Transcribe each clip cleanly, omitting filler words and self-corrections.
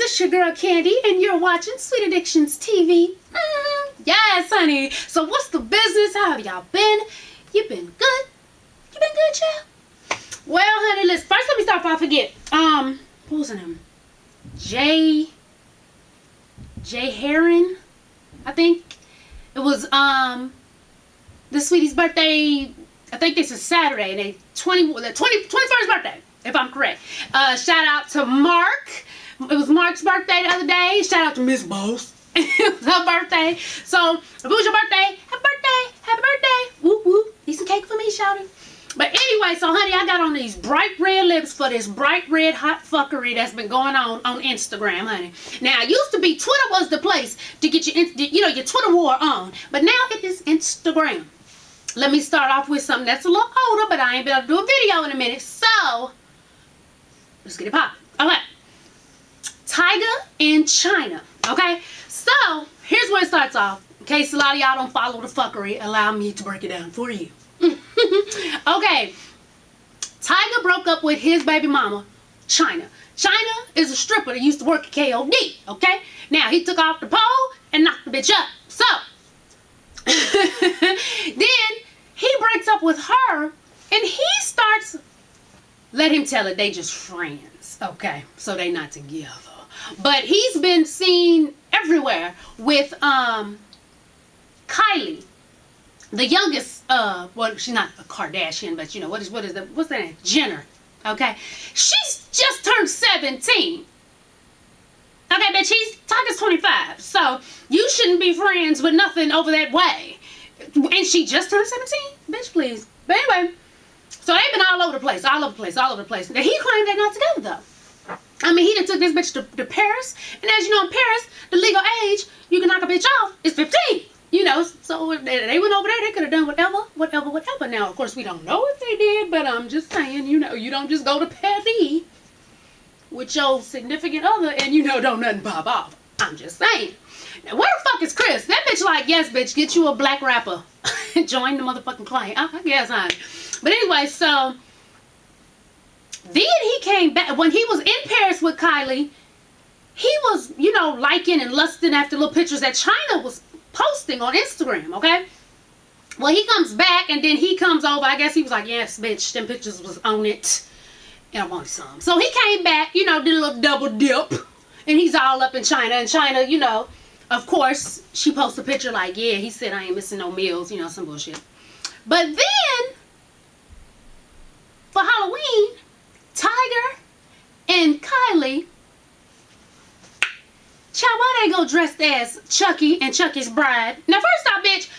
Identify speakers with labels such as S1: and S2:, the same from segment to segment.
S1: It's your girl Candy, and you're watching Sweet Addictions TV. Yes, honey. So what's the business? How have y'all been? You been good? You been good, child? Well, honey, listen. First, let me start before I forget. What was her name? Jay Heron, I think. It was the sweetie's birthday. I think this is Saturday, and they 21st birthday, if I'm correct. Shout out to Mark. It was Mark's birthday the other day. Shout out to Miss Boss. It was her birthday. So if it was your birthday, happy birthday, happy birthday. Whoop whoop. Eat some cake for me, shouty. But anyway, so honey, I got on these bright red lips for this bright red hot fuckery that's been going on Instagram, honey. Now, it used to be Twitter was the place to get your Twitter war on, but now it is Instagram. Let me start off with something that's a little older, but I ain't been able to do a video in a minute, so let's get it poppin'. Okay, Tyga and Chyna. Okay, so here's where it starts off. In case a lot of y'all don't follow the fuckery, allow me to break it down for you. Okay, Tyga broke up with his baby mama, Chyna. Chyna is a stripper that used to work at KOD, okay? Now, he took off the pole and knocked the bitch up. So, then he breaks up with her and he starts, let him tell it, they just friends, okay? So they not together. But he's been seen everywhere with Kylie. The youngest, well, she's not a Kardashian, but you know, what's that name? Jenner, okay? She's just turned 17. Okay, but Tyga's 25, so you shouldn't be friends with nothing over that way. And she just turned 17? Bitch, please. But anyway, so they've been all over the place, all over the place, all over the place. Now, he claimed they're not together, though. I mean, he done took this bitch to Paris, and as you know, in Paris, the legal age you can knock a bitch off is 15. You know, so if they went over there, they could have done whatever. Now, of course, we don't know if they did, but I'm just saying, you know, you don't just go to Paris with your significant other and, you know, don't nothing pop off. I'm just saying. Now, where the fuck is Chris? That bitch like, yes, bitch, get you a black rapper. Join the motherfucking client. I guess, honey. But anyway, so then he came back. When he was in Paris with Kylie, he was, you know, liking and lusting after little pictures that Chyna was posting on Instagram, okay? Well, he comes back and then he comes over. I guess he was like, yes, bitch, them pictures was on it and I wanted some. So he came back, you know, did a little double dip and he's all up in Chyna. And Chyna, you know, of course, she posts a picture like, yeah, he said I ain't missing no meals, you know, some bullshit. But then, for Halloween, Tyga and Kylie, child, why they go dressed as Chucky and Chucky's bride? Now, first off, bitch,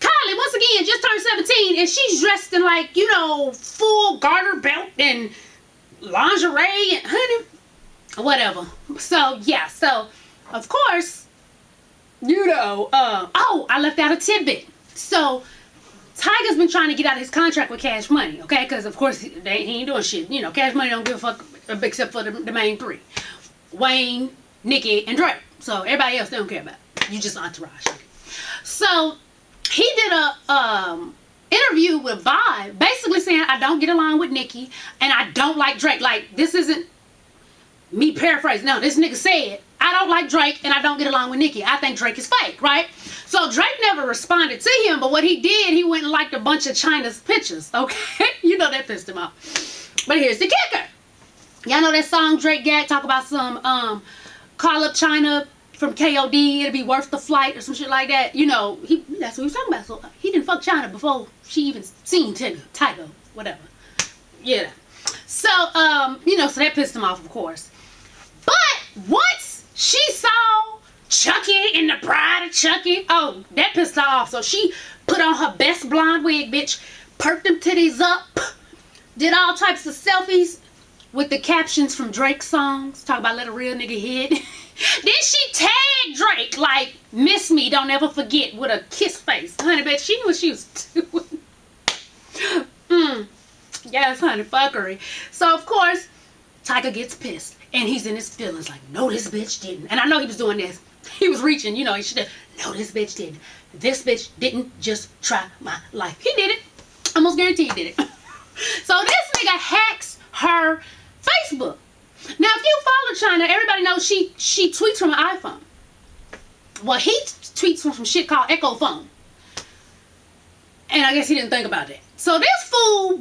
S1: Kylie, once again, just turned 17, and she's dressed in, like, you know, full garter belt and lingerie and, honey, whatever. So, yeah, so, of course, you know, oh, I left out a tidbit. So, Tyga's been trying to get out of his contract with Cash Money, okay? Because, of course, he ain't doing shit. You know, Cash Money don't give a fuck except for the main three. Wayne, Nicki, and Drake. So everybody else they don't care about. You just entourage. So he did a interview with Vibe, basically saying I don't get along with Nicki and I don't like Drake. Like, this isn't me paraphrasing. No, this nigga said I don't like Drake and I don't get along with Nicki. I think Drake is fake, right? So Drake never responded to him, but what he did, he went and liked a bunch of Chyna's pictures. Okay, you know that pissed him off. But here's the kicker. Y'all know that song Drake got talk about some call up Chyna from KOD, it'll be worth the flight or some shit like that. You know, that's what he was talking about. So he didn't fuck Chyna before she even seen Tyga, whatever. Yeah. So, you know, so that pissed him off, of course. But once she saw Chucky and the bride of Chucky, oh, that pissed her off. So she put on her best blonde wig, bitch, perked them titties up, did all types of selfies with the captions from Drake's songs. Talk about let a real nigga hit. Then she tagged Drake like, miss me, don't ever forget, with a kiss face. Honey, bitch, she knew what she was doing. Yes, honey, fuckery. So, of course, Tyga gets pissed. And he's in his feelings like, no, this bitch didn't. And I know he was doing this. He was reaching, you know, he should have, no, this bitch didn't. This bitch didn't just try my life. He did it. Almost guarantee he did it. So this nigga hacks her Facebook. Now, if you follow Chyna, everybody knows she tweets from an iPhone. Well, he tweets from some shit called Echo Phone. And I guess he didn't think about that. So this fool,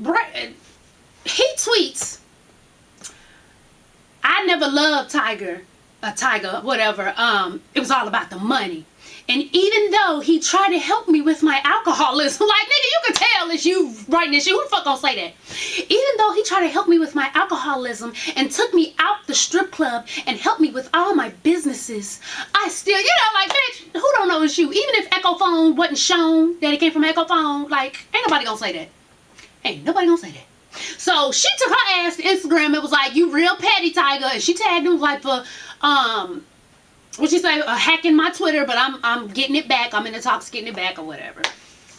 S1: he tweets, I never loved Tyga, whatever. It was all about the money. And even though he tried to help me with my alcoholism, like, nigga, you can tell it's you writing this shit. Who the fuck gonna say that? Even though he tried to help me with my alcoholism and took me out the strip club and helped me with all my businesses, I still, you know, like, bitch, who don't know it's you? Even if Echo Phone wasn't shown that it came from Echo Phone, like, ain't nobody gonna say that. Ain't nobody gonna say that. So she took her ass to Instagram. It was like, you real petty, Tyga. And she tagged him like for, what she say, hacking my Twitter, but I'm getting it back. I'm in the talks getting it back or whatever.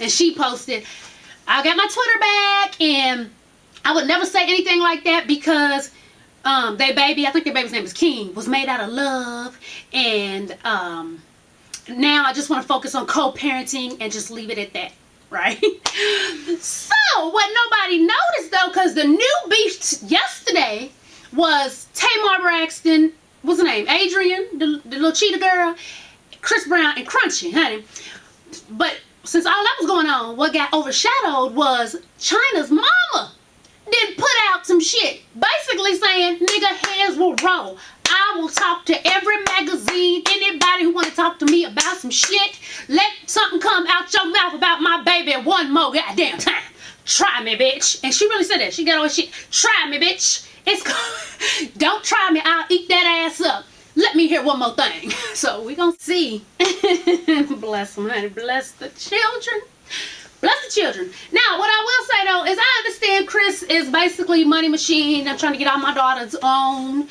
S1: And she posted, I got my Twitter back, and I would never say anything like that because their baby, I think their baby's name is King, was made out of love. And now I just want to focus on co-parenting and just leave it at that, right? So what nobody noticed though, because the new beef yesterday was Tamar Braxton, what's her name? Adrian, the little cheetah girl, Chris Brown, and Crunchy, honey. But since all that was going on, what got overshadowed was Chyna's mama then put out some shit, basically saying, nigga, heads will roll. I will talk to every magazine, anybody who want to talk to me about some shit. Let something come out your mouth about my baby one more goddamn time. Try me, bitch. And she really said that. She got all shit. Try me, bitch. Don't try me. I'll eat that ass up. Let me hear one more thing. So we gonna see. Bless them, honey. Bless the children. Bless the children. Now, what I will say though is I understand Chris is basically money machine. I'm trying to get all my daughters on.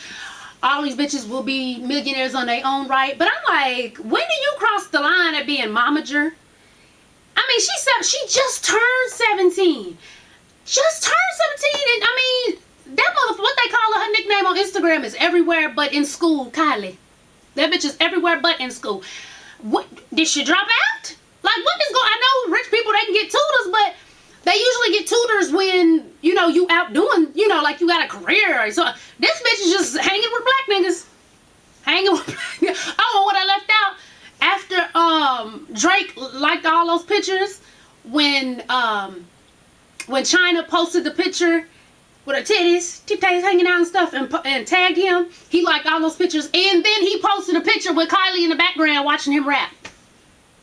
S1: All these bitches will be millionaires on their own right. But I'm like, when do you cross the line at being momager? I mean, she just turned 17. Just turned 17, and I mean, that motherfucker, what they call her nickname on Instagram is everywhere but in school, Kylie. That bitch is everywhere but in school. What, did she drop out? Like, what is going, I know rich people, they can get tutors, but they usually get tutors when, you know, you out doing, you know, like you got a career. So this bitch is just hanging with black niggas. Hanging with black niggas. Oh, what I left out, after Drake liked all those pictures, when Chyna posted the picture with her titties hanging out and stuff, and tagged him, he liked all those pictures, and then he posted a picture with Kylie in the background watching him rap.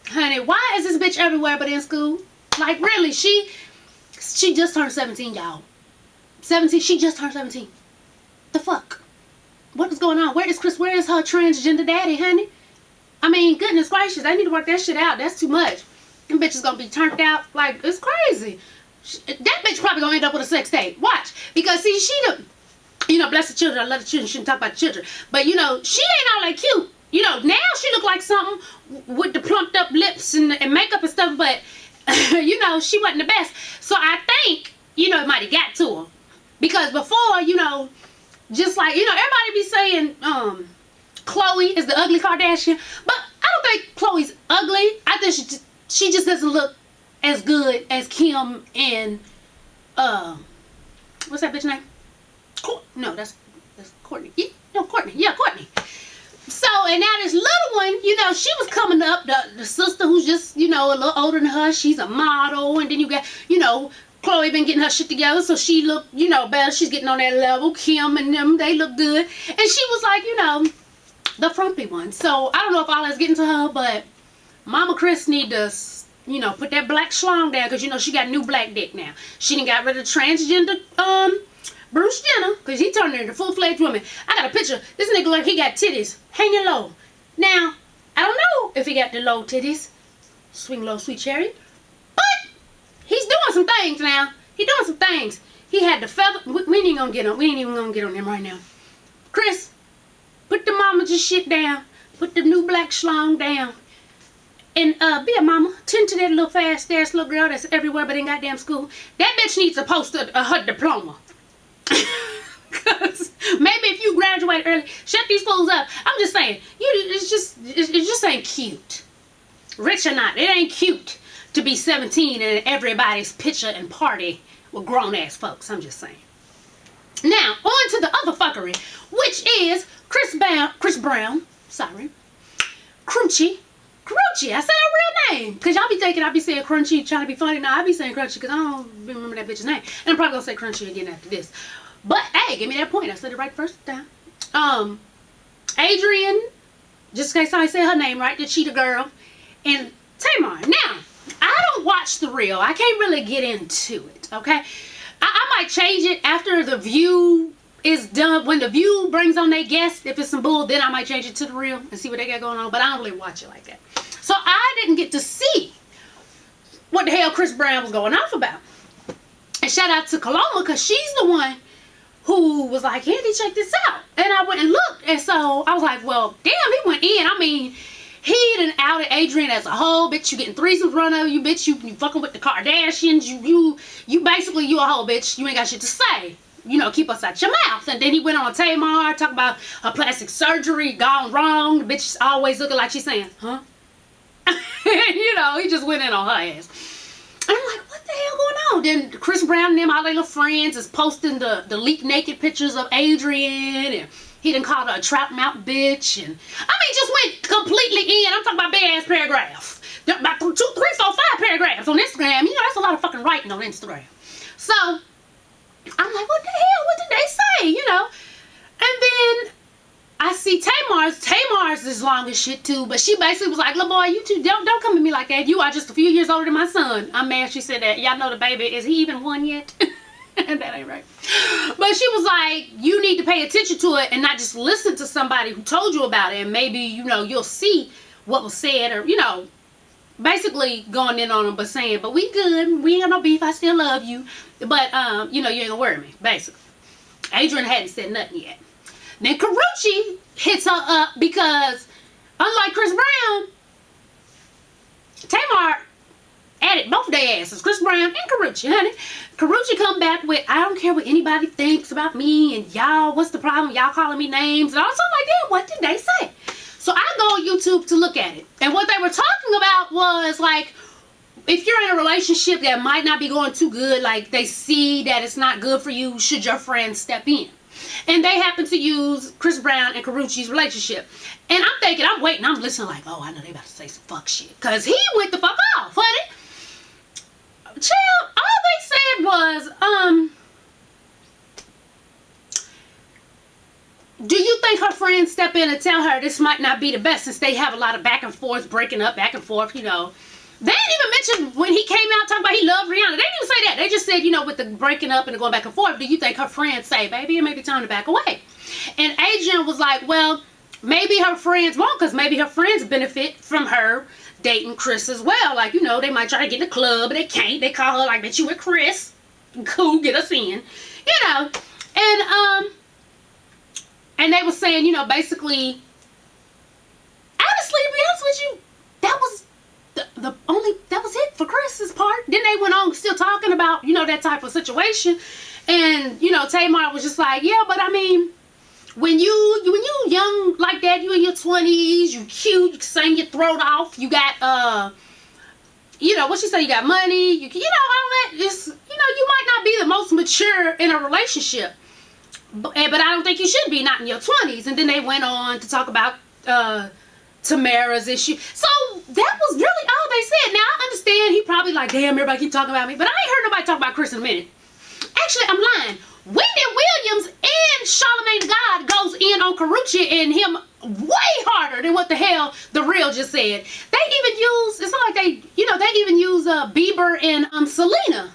S1: Honey, why is this bitch everywhere but in school? Like, really, she just turned 17, y'all. 17, she just turned 17. The fuck? What is going on? Where is Chris? Where is her transgender daddy, honey? I mean, goodness gracious, they need to work that shit out. That's too much. Them bitches gonna be turned out like, it's crazy. That bitch probably gonna end up with a sex tape. Watch. Because, see, you know, bless the children. I love the children. Shouldn't talk about the children. But, you know, she ain't all that cute. You know, now she look like something with the plumped up lips and makeup and stuff. But, you know, she wasn't the best. So I think, you know, it might have got to her. Because before, you know, just like, you know, everybody be saying Khloe is the ugly Kardashian. But I don't think Khloe's ugly. I think she just doesn't look as good as Kim and what's that bitch name? No, that's Courtney. Yeah, no, Courtney. Yeah, Courtney. So, and now this little one, you know, she was coming up, the sister who's just, you know, a little older than her. She's a model, and then you got, you know, Khloe been getting her shit together, so she look, you know, better. She's getting on that level. Kim and them, they look good. And she was like, you know, the frumpy one. So I don't know if all that's getting to her, but Mama Chris need to, you know, put that black schlong down, because, you know, she got new black dick now. She done got rid of transgender Bruce Jenner, because he turned her into full-fledged woman. I got a picture. This nigga like he got titties hanging low. Now, I don't know if he got the low titties. Swing low, sweet cherry. But he's doing some things now. He doing some things. He had the feather. We ain't even gonna get on. We ain't even gonna get on him right now. Chris, put the mama just shit down. Put the new black schlong down. And be a mama. Tend to that little fast-ass little girl that's everywhere but in goddamn school. That bitch needs to post her diploma. Cause maybe if you graduate early, shut these fools up. I'm just saying, it just ain't cute. Rich or not, it ain't cute to be 17 and everybody's picture and party with grown ass folks. I'm just saying. Now, on to the other fuckery, is Chris Brown, sorry, Crunchy. I said her real name. Because y'all be thinking I be saying Crunchy trying to be funny. No, I be saying Crunchy because I don't remember that bitch's name. And I'm probably going to say Crunchy again after this. But, hey, give me that point. I said it right the first time. Adrian, just in case I say her name right, the cheetah girl, and Tamar. Now, I don't watch The Real. I can't really get into it, okay? I might change it after The View is done. When The View brings on their guest, if it's some bull, then I might change it to The Real and see what they got going on. But I don't really watch it like that. So I didn't get to see what the hell Chris Brown was going off about. And shout out to Coloma, because she's the one who was like, Andy, check this out. And I went and looked. And so I was like, well, damn, he went in. I mean, he done outed Adrian as a whole. Bitch, you getting threesomes run over you. Bitch, you fucking with the Kardashians. You basically, you a whole bitch. You ain't got shit to say. You know, keep us out your mouth. And then he went on Tamar, talk about her plastic surgery gone wrong. The bitch is always looking like she's saying, huh? You know, he just went in on her ass. And I'm like, what the hell going on? Then Chris Brown and them, all their little friends, is posting the leaked naked pictures of Adrian. And he done called her a trout mouth bitch. And I mean, just went completely in. I'm talking about big ass paragraphs. About 2, 3, 4, 5 paragraphs on Instagram. You know, that's a lot of fucking writing on Instagram. So I'm like, what the hell? What did they say? You know? And then I see Tamar's is long as shit too, but she basically was like, little boy, you two don't come at me like that. You are just a few years older than my son. I'm mad she said that. Y'all know the baby, is he even one yet? That ain't right. But she was like, you need to pay attention to it and not just listen to somebody who told you about it, and maybe, you know, you'll see what was said, or, you know, basically going in on them, but saying, but we good, we ain't got no beef, I still love you, but you know, you ain't gonna worry me, basically. Adrian hadn't said nothing yet. Then Karrueche hits her up because, unlike Chris Brown, Tamar added both their asses, Chris Brown and Karrueche, honey. Karrueche come back with, I don't care what anybody thinks about me, and y'all, what's the problem? Y'all calling me names and all something like that. What did they say? So I go on YouTube to look at it. And what they were talking about was, like, if you're in a relationship that might not be going too good, like they see that it's not good for you, should your friends step in? And they happen to use Chris Brown and Karrueche's relationship. And I'm thinking, I'm waiting, I'm listening like, oh, I know they about to say some fuck shit. Because he went the fuck off, honey. Child, all they said was, do you think her friends step in and tell her this might not be the best, since they have a lot of back and forth, breaking up, back and forth, you know? They didn't even mention when he came out talking about he loved Rihanna. They didn't even say that. They just said, you know, with the breaking up and the going back and forth, do you think her friends say, baby, it may be time to back away? And Adrian was like, well, maybe her friends won't, because maybe her friends benefit from her dating Chris as well. Like, you know, they might try to get in the club, but they can't. They call her like, bitch, you with Chris. Cool, get us in. You know, and they were saying, you know, basically, honestly, to be honest with you, that was that was it for Chris's part. Then they went on still talking about, you know, that type of situation. And, you know, Tamar was just like, yeah, but I mean, when you young like that, you in your 20s, you cute, you can sing your throat off, you got, you know, what she say, you got money, you know, all that is, you know, you might not be the most mature in a relationship. But I don't think you should be, not in your 20s. And then they went on to talk about, Tamara's issue. So that was really all they said. Now I understand he probably like, damn, everybody keep talking about me, but I ain't heard nobody talk about Chris in a minute. Actually, I'm lying. Wendy Williams and Charlamagne the God goes in on Karrueche and him way harder than what the hell The Real just said. They even use, it's not like they, you know, they even use Bieber and Selena.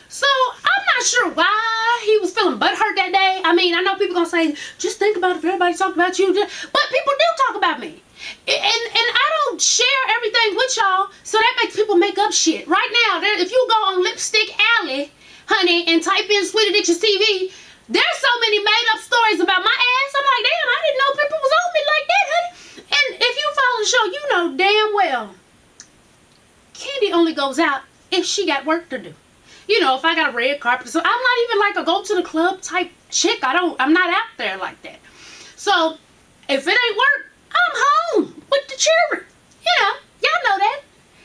S1: So I'm not sure why he was feeling butthurt that day. I mean, I know people gonna say, just think about it if everybody talk about you, but people do talk about me. And I don't share everything with y'all, so that makes people make up shit. Right now, if you go on Lipstick Alley, honey, and type in Sweetie Ditches TV, there's so many made up stories about my ass. I'm like, damn, I didn't know people was on me like that, honey. And if you follow the show, you know damn well Candy only goes out if she got work to do. You know, if I got a red carpet. So I'm not even like a go to the club type chick. I'm not out there like that. So if it ain't work, I'm home with the children. You know, y'all know that.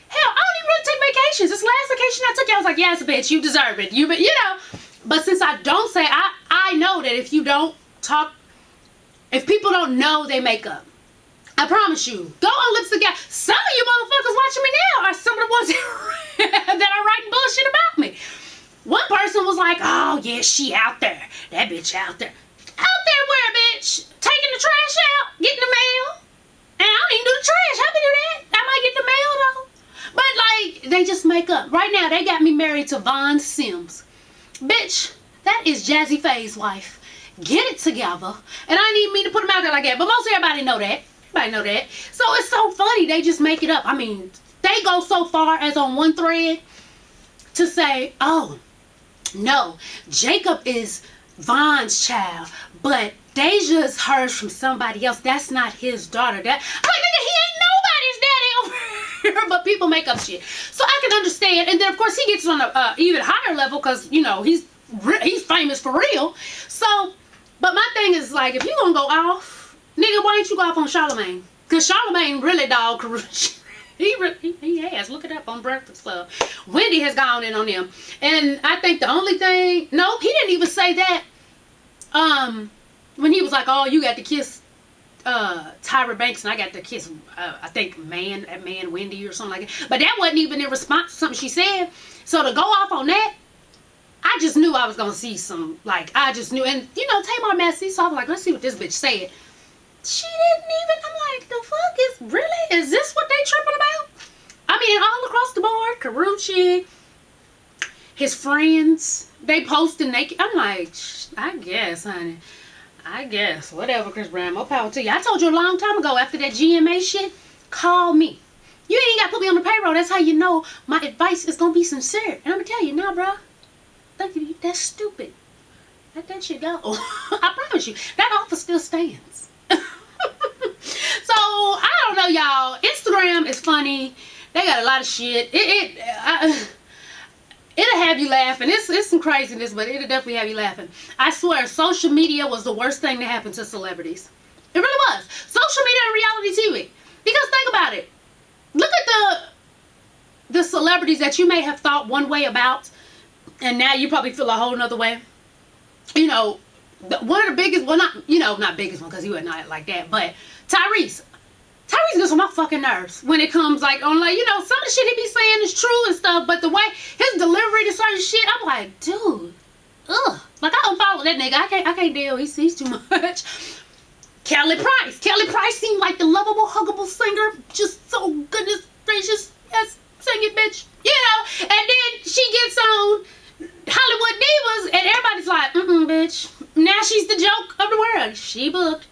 S1: Hell, I don't even really take vacations. This last vacation I took, I was like, yes, bitch, you deserve it. You know. But since I don't say, I know that if you don't talk If people don't know they make up, I promise you, go on Lipstick Guy. Some of you motherfuckers watching me now are some of the ones that are writing bullshit about me. One person was like, oh yeah, she out there. That bitch out there. Out there where, bitch? Taking the trash out, getting the mail. And I don't even do the trash. How me do that? I might get the mail though. But like, they just make up. Right now, they got me married to Von Sims. Bitch, that is Jazzy Faye's wife. Get it together. And I didn't even mean to put them out there like that. But most everybody know that. Everybody know that. So it's so funny. They just make it up. I mean, they go so far as on one thread to say, oh, no, Jacob is Von's child, but Deja's hers from somebody else. That's not his daughter. That, I'm like, nigga, he ain't nobody's daddy over here. But people make up shit. So I can understand. And then, of course, he gets on a even higher level because, you know, he's famous for real. So, but my thing is, like, if you gonna go off, nigga, why don't you go off on Charlamagne? Because Charlamagne really dog Karrueche. He has. Look it up on Breakfast Club. Wendy has gone in on them. And I think the only thing... No, he didn't even say that. When he was like, oh, you got to kiss Tyra Banks and I got to kiss, I think, man Wendy or something like that. But that wasn't even in response to something she said. So to go off on that, I just knew I was going to see some, like, I just knew. And, you know, Tamar messy, so I was like, let's see what this bitch said. She didn't even, I'm like, the fuck is this what they tripping about? I mean, all across the board, Karrueche, his friends, they posting naked. I'm like, I guess, honey. I guess. Whatever, Chris Brown. More power to you. I told you a long time ago, after that GMA shit, call me. You ain't got to put me on the payroll. That's how you know my advice is going to be sincere. And I'm going to tell you, nah, bro. That's stupid. Let that shit go. I promise you, that offer still stands. So, I don't know, y'all. Instagram is funny. They got a lot of shit. It'll have you laughing. It's some craziness, but it'll definitely have you laughing. I swear, social media was the worst thing that happened to celebrities. It really was. Social media and reality TV. Because think about it. Look at the celebrities that you may have thought one way about, and now you probably feel a whole nother way. You know, one of the biggest, well, not biggest one, because he wasn't like that, but Tyrese gets on my fucking nerves when it comes, like, on, like, you know, some of the shit he be saying is true and stuff, but the way his delivery to certain shit, I'm like, dude, ugh. Like, I unfollow that nigga. I can't deal. He's too much. Kelly Price seemed like the lovable, huggable singer. Just so goodness gracious. Yes, sing it, bitch. You know, and then she gets on Hollywood Divas, and everybody's like, bitch. Now she's the joke of the world. She booked.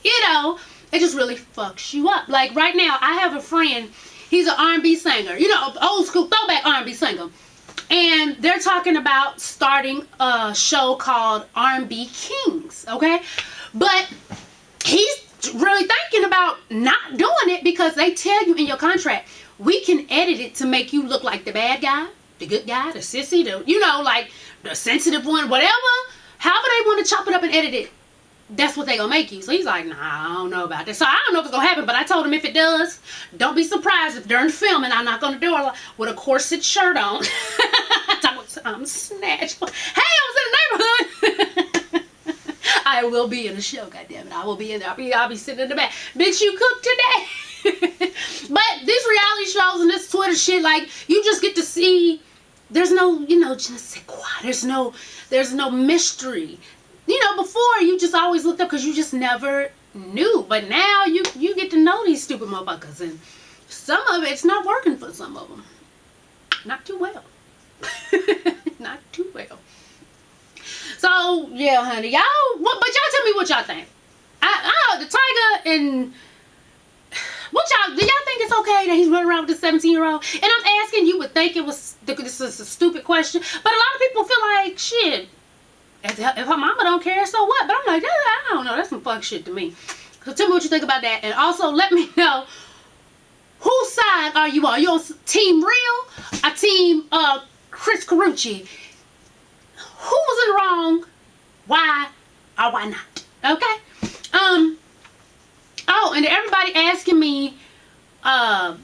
S1: You know, it just really fucks you up. Like, right now, I have a friend. He's an R&B singer. You know, old school throwback R&B singer. And they're talking about starting a show called R&B Kings, okay? But he's really thinking about not doing it because they tell you in your contract, we can edit it to make you look like the bad guy, the good guy, the sissy, the, you know, like the sensitive one, whatever. However they want to chop it up and edit it, that's what they gonna make you. So he's like, nah, I don't know about this. So I don't know if it's gonna happen, but I told him if it does, don't be surprised if during filming I knock on the door with a corset shirt on. I'm snatched. Hey, I was in the neighborhood. I will be in the show, goddammit. I will be in there. I'll be sitting in the back. Bitch, you cooked today. But these reality shows and this Twitter shit, like, you just get to see, there's no, you know, just there's no mystery. You know, before you just always looked up because you just never knew. But now you get to know these stupid motherfuckers. And some of it's not working for some of them. Not too well. Not too well. So, yeah, honey. Y'all, but y'all tell me what y'all think. The Tyga and... What y'all, do y'all think it's okay that he's running around with a 17-year-old? And I'm asking, you would think it was, this is a stupid question. But a lot of people feel like, shit, if her mama don't care, so what? But I'm like, I don't know. That's some fuck shit to me. So tell me what you think about that. And also let me know, whose side are you on? You on Team Real or Team Chris Karrueche? Who was in the wrong? Why or why not? Okay. Oh, and everybody asking me why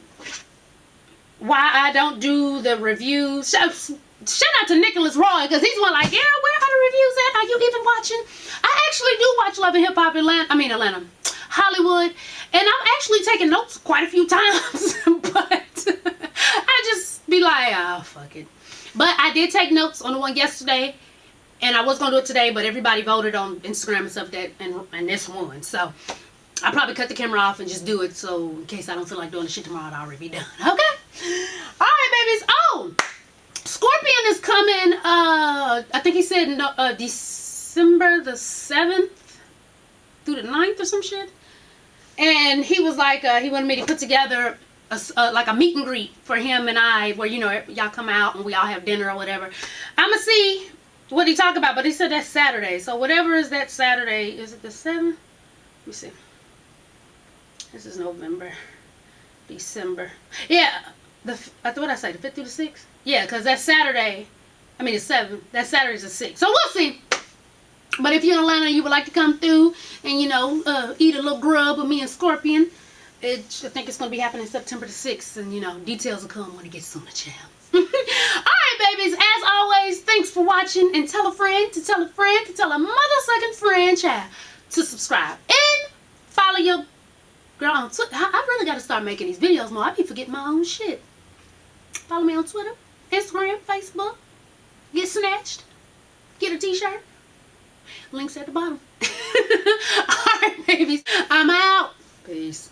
S1: I don't do the reviews. So, shout out to Nicholas Roy, because he's one like, yeah, where are the reviews at? Are you even watching? I actually do watch Love and Hip Hop Atlanta, Hollywood, and I'm actually taking notes quite a few times, but I just be like, oh, fuck it. But I did take notes on the one yesterday, and I was going to do it today, but everybody voted on Instagram and stuff and this one, so I'll probably cut the camera off and just do it, so in case I don't feel like doing the shit tomorrow, it'll already be done, okay? Alright, babies. Oh, Scorpion is coming, I think he said December the 7th through the 9th or some shit. And he was like, he wanted me to put together like a meet and greet for him and I, where, you know, y'all come out and we all have dinner or whatever. I'ma see what he talk about, but he said that's Saturday. So whatever is that Saturday, is it the 7th? Let me see. This is November, December. Yeah, what did I say, the 5th through the 6th? Yeah, because that's Saturday. I mean, the 7th. That Saturday's the 6th. So we'll see. But if you're in Atlanta and you would like to come through and, you know, eat a little grub with me and Scorpion, I think it's going to be happening September the 6th. And, you know, details will come when it gets on the channel. Alright, babies. As always, thanks for watching. And tell a friend to tell a friend to tell a mother-sucking friend, child, to subscribe. And follow your girl on Twitter. I really got to start making these videos more. I be forgetting my own shit. Follow me on Twitter, Instagram, Facebook. Get snatched. Get a t-shirt. Links at the bottom. Alright, babies. I'm out. Peace.